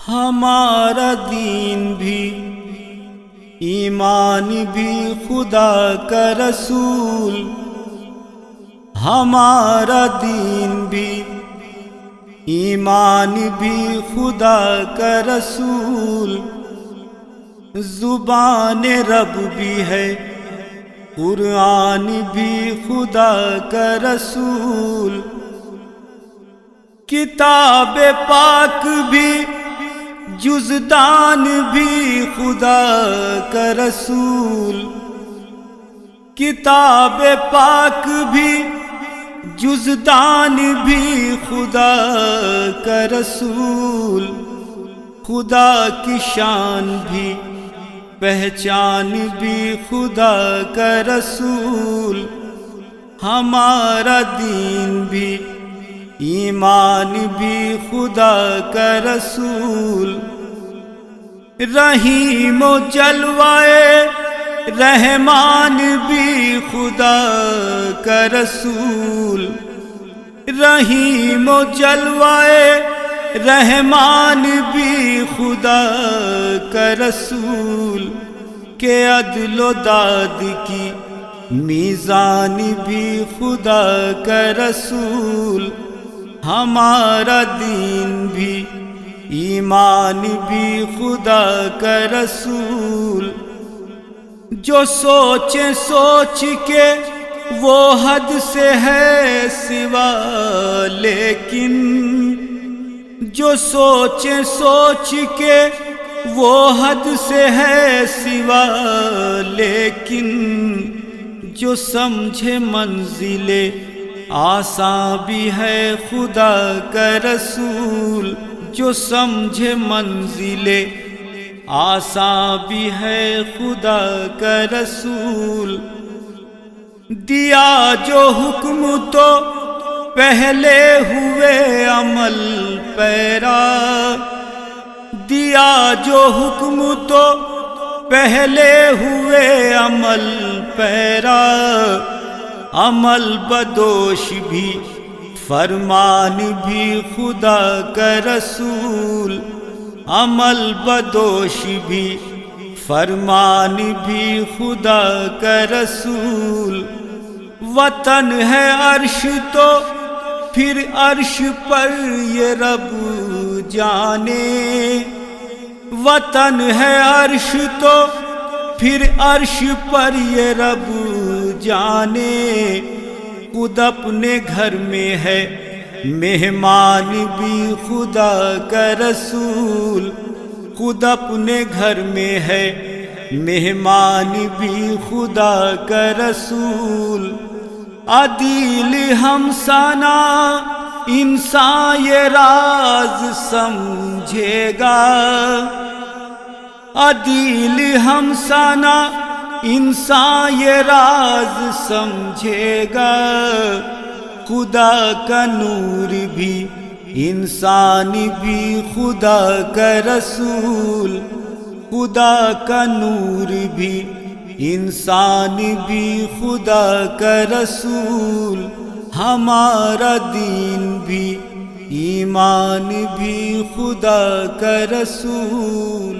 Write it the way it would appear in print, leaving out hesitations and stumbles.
ہمارا دین بھی ایمان بھی خدا کا رسول، ہمارا دین بھی ایمان بھی خدا کا رسول، زبان رب بھی ہے قرآن بھی خدا کا رسول، کتاب پاک بھی جزدان بھی خدا کا رسول، کتاب پاک بھی جزدان بھی خدا کا رسول، خدا کی شان بھی پہچان بھی خدا کا رسول، ہمارا دین بھی ایمان بھی خدا کا رسول، رحیم و جلوائے رحمان بھی خدا کا رسول، رحیم و جلوائے رحمان بھی خدا کا رسول، کہ عدل و داد کی میزان بھی خدا کا رسول، ہمارا دین بھی ایمان بھی خدا کا رسول، جو سوچے سوچ کے وہ حد سے ہے سوا، لیکن جو سوچے سوچ کے وہ حد سے ہے سوا، لیکن جو سمجھے منزل آساں بھی ہے خدا کا رسول، جو سمجھے منزل آساں بھی ہے خدا کا رسول، دیا جو حکم تو پہلے ہوئے عمل پیرا، دیا جو حکم تو پہلے ہوئے عمل پیرا، عمل بدوش بھی فرمان بھی خدا کا رسول، عمل بدوش بھی فرمان بھی خدا کا رسول، وطن ہے عرش تو پھر عرش پر یہ رب جانے، وطن ہے عرش تو پھر عرش پر یہ رب جانے، خود اپنے گھر میں ہے مہمان بھی خدا کا رسول، خود اپنے گھر میں ہے مہمان بھی خدا کا رسول، عدیل ہمسانہ انسان یہ راز سمجھے گا، عدیل ہمسانہ انسان یہ راز سمجھے گا، خدا کا نور بھی انسان بھی خدا کا رسول، خدا کا نور بھی انسان بھی خدا کا رسول، ہمارا دین بھی ایمان بھی خدا کا رسول۔